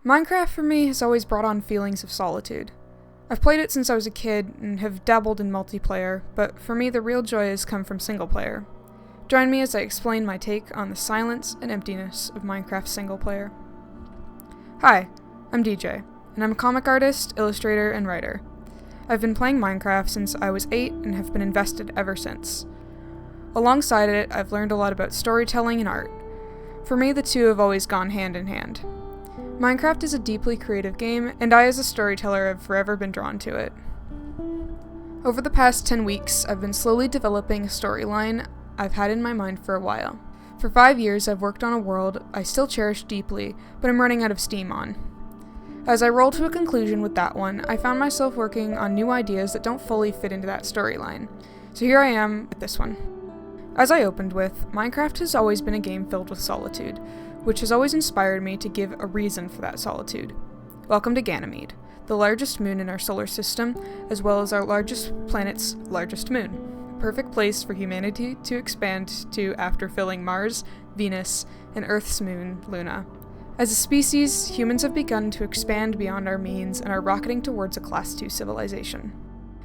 Minecraft for me has always brought on feelings of solitude. I've played it since I was a kid and have dabbled in multiplayer, but for me the real joy has come from single player. Join me as I explain my take on the silence and emptiness of Minecraft single player. Hi, I'm DJ, and I'm a comic artist, illustrator, and writer. I've been playing Minecraft since I was 8 and have been invested ever since. Alongside it, I've learned a lot about storytelling and art. For me, the two have always gone hand in hand. Minecraft is a deeply creative game, and I as a storyteller have forever been drawn to it. Over the past 10 weeks, I've been slowly developing a storyline I've had in my mind for a while. For 5 years, I've worked on a world I still cherish deeply, but I'm running out of steam on. As I roll to a conclusion with that one, I found myself working on new ideas that don't fully fit into that storyline. So here I am with this one. As I opened with, Minecraft has always been a game filled with solitude, which has always inspired me to give a reason for that solitude. Welcome to Ganymede, the largest moon in our solar system, as well as our largest planet's largest moon. A perfect place for humanity to expand to after filling Mars, Venus, and Earth's moon, Luna. As a species, humans have begun to expand beyond our means and are rocketing towards a Class 2 civilization.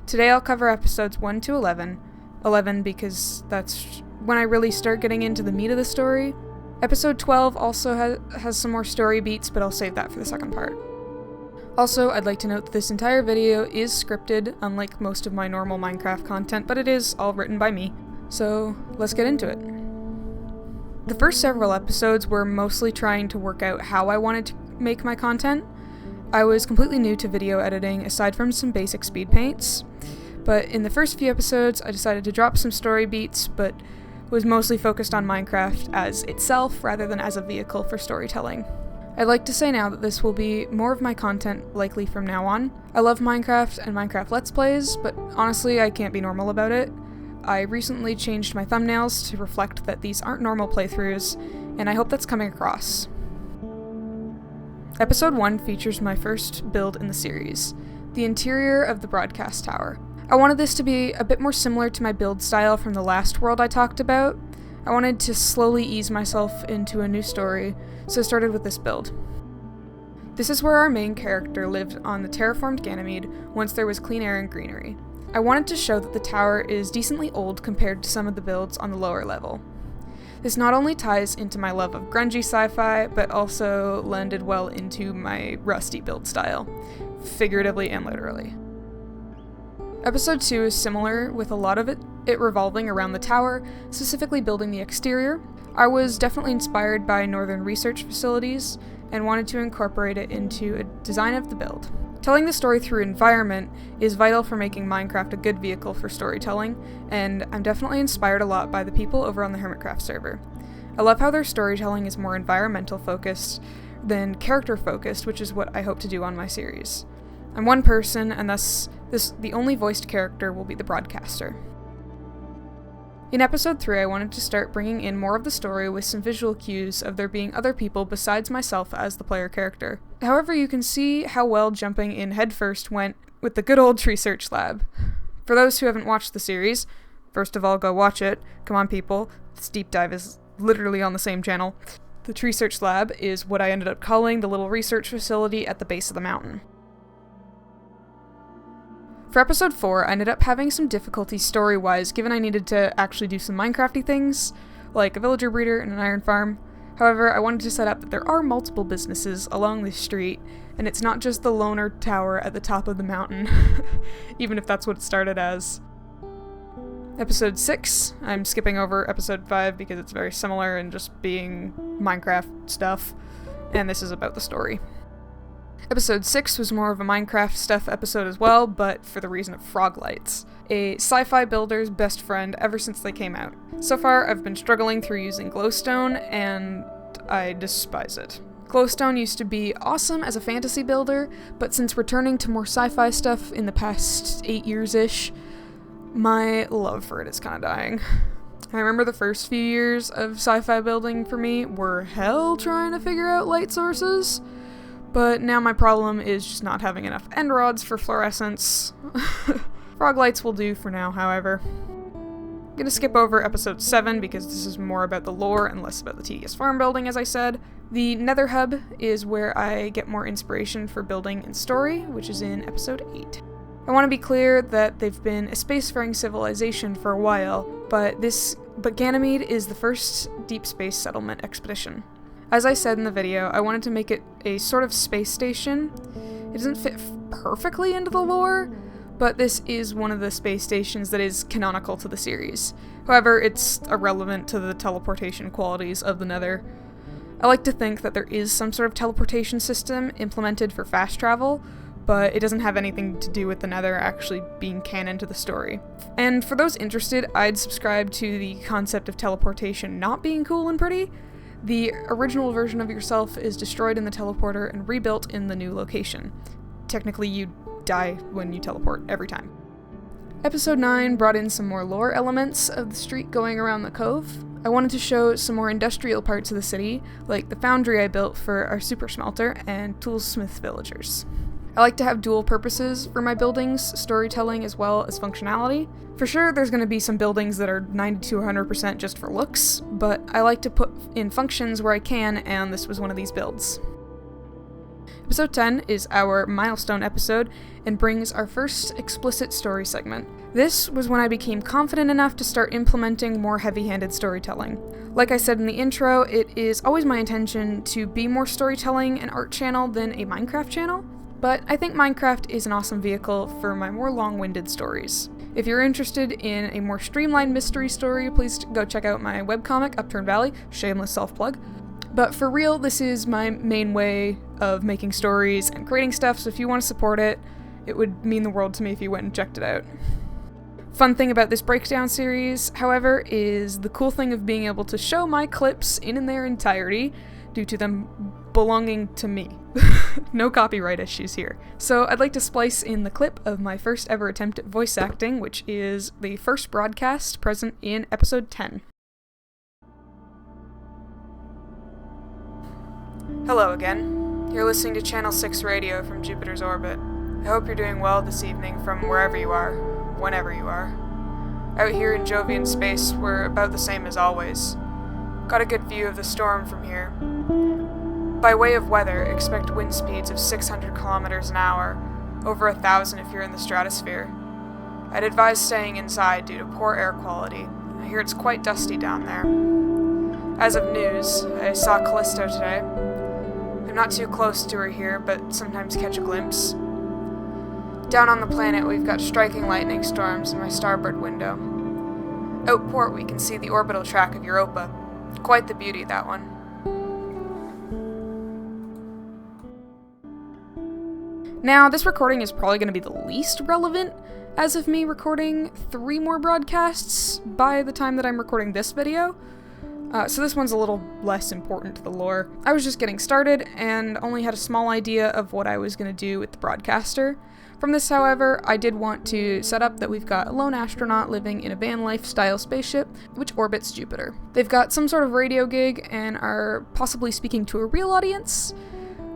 Today I'll cover episodes 1 to 11 because that's when I really start getting into the meat of the story. Episode 12 also has some more story beats, but I'll save that for the second part. Also, I'd like to note that this entire video is scripted, unlike most of my normal Minecraft content, but it is all written by me. So, let's get into it. The first several episodes were mostly trying to work out how I wanted to make my content. I was completely new to video editing, aside from some basic speed paints. But in the first few episodes, I decided to drop some story beats, but was mostly focused on Minecraft as itself rather than as a vehicle for storytelling. I'd like to say now that this will be more of my content likely from now on. I love Minecraft and Minecraft Let's Plays, but honestly I can't be normal about it. I recently changed my thumbnails to reflect that these aren't normal playthroughs, and I hope that's coming across. Episode 1 features my first build in the series, the interior of the broadcast tower. I wanted this to be a bit more similar to my build style from the last world I talked about. I wanted to slowly ease myself into a new story, so I started with this build. This is where our main character lived on the terraformed Ganymede once there was clean air and greenery. I wanted to show that the tower is decently old compared to some of the builds on the lower level. This not only ties into my love of grungy sci-fi, but also blended well into my rusty build style, figuratively and literally. Episode 2 is similar, with a lot of it revolving around the tower, specifically building the exterior. I was definitely inspired by northern research facilities, and wanted to incorporate it into a design of the build. Telling the story through environment is vital for making Minecraft a good vehicle for storytelling, and I'm definitely inspired a lot by the people over on the Hermitcraft server. I love how their storytelling is more environmental focused than character focused, which is what I hope to do on my series. I'm one person, and thus the only voiced character will be the broadcaster. In episode 3, I wanted to start bringing in more of the story with some visual cues of there being other people besides myself as the player character. However, you can see how well jumping in headfirst went with the good old Research Lab. For those who haven't watched the series, first of all, go watch it. Come on, people. This deep dive is literally on the same channel. The Research Lab is what I ended up calling the little research facility at the base of the mountain. For episode 4, I ended up having some difficulty story-wise, given I needed to actually do some Minecrafty things, like a villager breeder and an iron farm. However, I wanted to set up that there are multiple businesses along this street, and it's not just the loner tower at the top of the mountain, even if that's what it started as. Episode 6, I'm skipping over episode 5 because it's very similar and just being Minecraft stuff, and this is about the story. Episode 6 was more of a Minecraft stuff episode as well, but for the reason of frog lights, a sci-fi builder's best friend ever since they came out. So far, I've been struggling through using glowstone, and I despise it. Glowstone used to be awesome as a fantasy builder, but since returning to more sci-fi stuff in the past 8 years-ish, my love for it is kind of dying. I remember the first few years of sci-fi building for me were hell trying to figure out light sources. But now my problem is just not having enough end rods for fluorescence. Frog lights will do for now, however. Gonna skip over episode 7 because this is more about the lore and less about the tedious farm building, as I said. The Nether Hub is where I get more inspiration for building and story, which is in episode 8. I want to be clear that they've been a spacefaring civilization for a while, but Ganymede is the first deep space settlement expedition. As I said in the video, I wanted to make it a sort of space station. It doesn't fit perfectly into the lore, but this is one of the space stations that is canonical to the series. However, it's irrelevant to the teleportation qualities of the Nether. I like to think that there is some sort of teleportation system implemented for fast travel, but it doesn't have anything to do with the Nether actually being canon to the story. And for those interested, I'd subscribe to the concept of teleportation not being cool and pretty. The original version of yourself is destroyed in the teleporter and rebuilt in the new location. Technically, you die when you teleport every time. Episode 9 brought in some more lore elements of the street going around the cove. I wanted to show some more industrial parts of the city, like the foundry I built for our super smelter and toolsmith villagers. I like to have dual purposes for my buildings, storytelling as well as functionality. For sure, there's going to be some buildings that are 90 to 100% just for looks, but I like to put in functions where I can, and this was one of these builds. Episode 10 is our Milestone episode and brings our first explicit story segment. This was when I became confident enough to start implementing more heavy-handed storytelling. Like I said in the intro, it is always my intention to be more storytelling and art channel than a Minecraft channel, but I think Minecraft is an awesome vehicle for my more long-winded stories. If you're interested in a more streamlined mystery story, please go check out my webcomic, Upturn Valley, shameless self-plug. But for real, this is my main way of making stories and creating stuff, so if you want to support it, it would mean the world to me if you went and checked it out. Fun thing about this breakdown series, however, is the cool thing of being able to show my clips in their entirety due to them belonging to me. No copyright issues here. So I'd like to splice in the clip of my first ever attempt at voice acting, which is the first broadcast present in episode 10. Hello again. You're listening to Channel 6 Radio from Jupiter's orbit. I hope you're doing well this evening from wherever you are, whenever you are. Out here in Jovian space, we're about the same as always. Got a good view of the storm from here. By way of weather, expect wind speeds of 600 kilometers an hour, over 1,000 if you're in the stratosphere. I'd advise staying inside due to poor air quality. I hear it's quite dusty down there. As of news, I saw Callisto today. I'm not too close to her here, but sometimes catch a glimpse. Down on the planet, we've got striking lightning storms in my starboard window. Out port, we can see the orbital track of Europa. Quite the beauty, that one. Now, this recording is probably going to be the least relevant as of me recording 3 more broadcasts by the time that I'm recording this video. So this one's a little less important to the lore. I was just getting started and only had a small idea of what I was going to do with the broadcaster. From this, however, I did want to set up that we've got a lone astronaut living in a van life-style spaceship which orbits Jupiter. They've got some sort of radio gig and are possibly speaking to a real audience,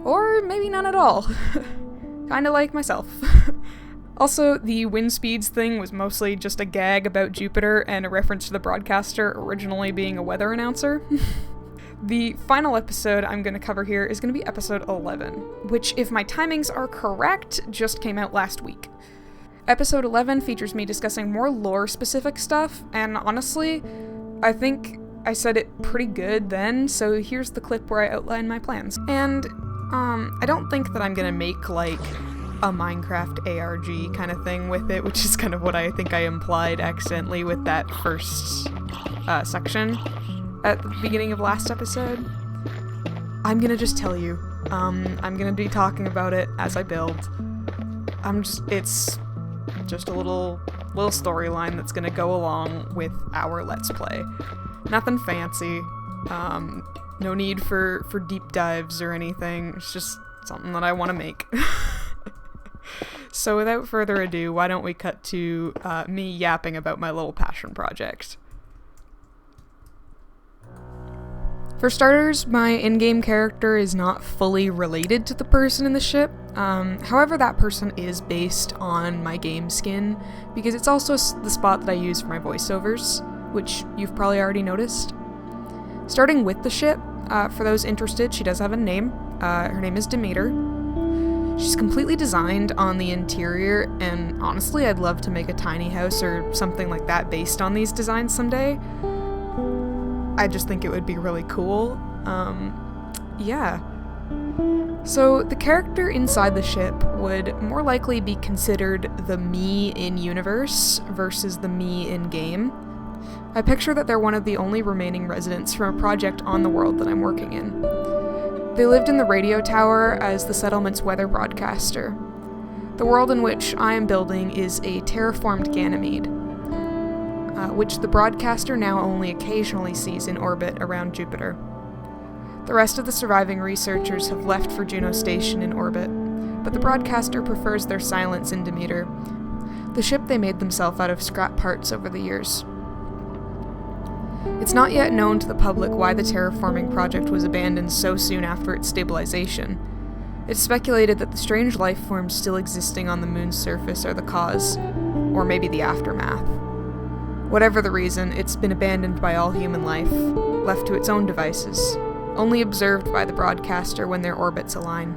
or maybe none at all. Kinda like myself. Also, the wind speeds thing was mostly just a gag about Jupiter and a reference to the broadcaster originally being a weather announcer. The final episode I'm going to cover here is going to be episode 11, which, if my timings are correct, just came out last week. Episode 11 features me discussing more lore-specific stuff, and honestly, I think I said it pretty good then, so here's the clip where I outline my plans. And, I don't think that I'm going to make, like, a Minecraft ARG kind of thing with it, which is kind of what I think I implied accidentally with that first section at the beginning of last episode. I'm gonna just tell you, I'm gonna be talking about it as I build. It's just a little storyline that's gonna go along with our Let's Play. Nothing fancy, no need for deep dives or anything, it's just something that I want to make. So without further ado, why don't we cut to me yapping about my little passion project. For starters, my in-game character is not fully related to the person in the ship. However, that person is based on my game skin, because it's also the spot that I use for my voiceovers, which you've probably already noticed. Starting with the ship, For those interested, she does have a name. Her name is Demeter. She's completely designed on the interior, and honestly, I'd love to make a tiny house or something like that based on these designs someday. I just think it would be really cool. Yeah. So, the character inside the ship would more likely be considered the me in universe versus the me in game. I picture that they're one of the only remaining residents from a project on the world that I'm working in. They lived in the radio tower as the settlement's weather broadcaster. The world in which I am building is a terraformed Ganymede, which the broadcaster now only occasionally sees in orbit around Jupiter. The rest of the surviving researchers have left for Juno Station in orbit, but the broadcaster prefers their silence in Demeter, the ship they made themselves out of scrap parts over the years. It's not yet known to the public why the terraforming project was abandoned so soon after its stabilization. It's speculated that the strange life forms still existing on the moon's surface are the cause, or maybe the aftermath. Whatever the reason, it's been abandoned by all human life, left to its own devices, only observed by the broadcaster when their orbits align.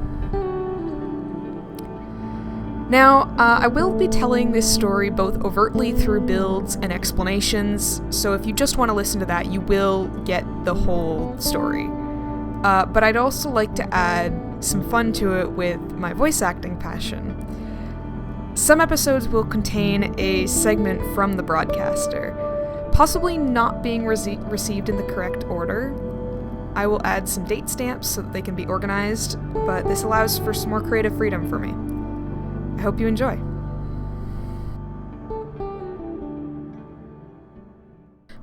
Now, I will be telling this story both overtly through builds and explanations, so if you just want to listen to that, you will get the whole story. But I'd also like to add some fun to it with my voice acting passion. Some episodes will contain a segment from the broadcaster, possibly not being received in the correct order. I will add some date stamps so that they can be organized, but this allows for some more creative freedom for me. I hope you enjoy.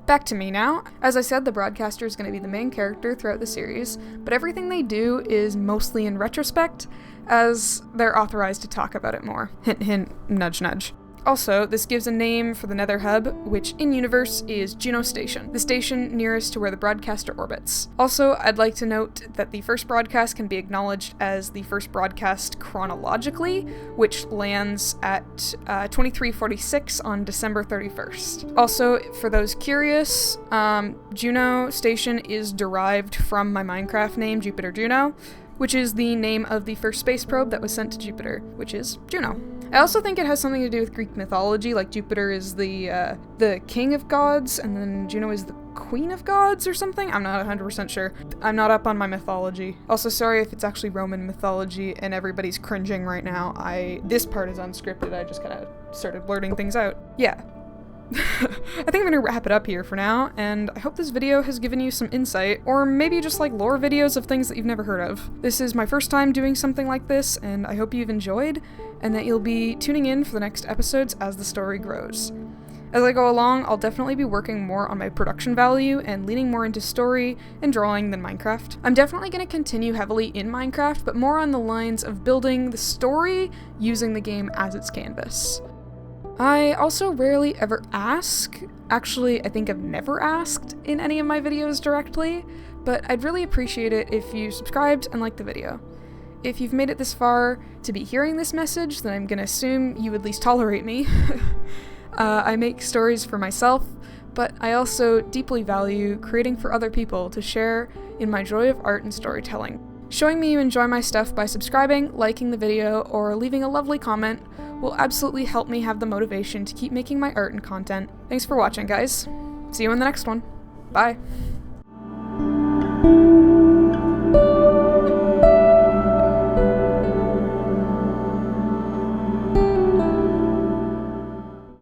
Back to me now. As I said, the broadcaster is going to be the main character throughout the series, but everything they do is mostly in retrospect, as they're authorized to talk about it more. Hint, hint, nudge, nudge. Also, this gives a name for the Nether Hub, which in-universe is Juno Station, the station nearest to where the broadcaster orbits. Also, I'd like to note that the first broadcast can be acknowledged as the first broadcast chronologically, which lands at 2346 on December 31st. Also, for those curious, Juno Station is derived from my Minecraft name, Jupiter Juno, which is the name of the first space probe that was sent to Jupiter, which is Juno. I also think it has something to do with Greek mythology, like Jupiter is the king of gods, and then Juno is the queen of gods or something? I'm not 100% sure. I'm not up on my mythology. Also, sorry if it's actually Roman mythology and everybody's cringing right now. This part is unscripted, I just kind of started blurting things out. Yeah. I think I'm gonna wrap it up here for now, and I hope this video has given you some insight, or maybe just like lore videos of things that you've never heard of. This is my first time doing something like this, and I hope you've enjoyed, and that you'll be tuning in for the next episodes as the story grows. As I go along, I'll definitely be working more on my production value and leaning more into story and drawing than Minecraft. I'm definitely going to continue heavily in Minecraft, but more on the lines of building the story using the game as its canvas. I also rarely ever ask. Actually, I think I've never asked in any of my videos directly, but I'd really appreciate it if you subscribed and liked the video. If you've made it this far to be hearing this message, then I'm gonna assume you at least tolerate me. I make stories for myself, but I also deeply value creating for other people to share in my joy of art and storytelling. Showing me you enjoy my stuff by subscribing, liking the video, or leaving a lovely comment will absolutely help me have the motivation to keep making my art and content. Thanks for watching, guys. See you in the next one. Bye.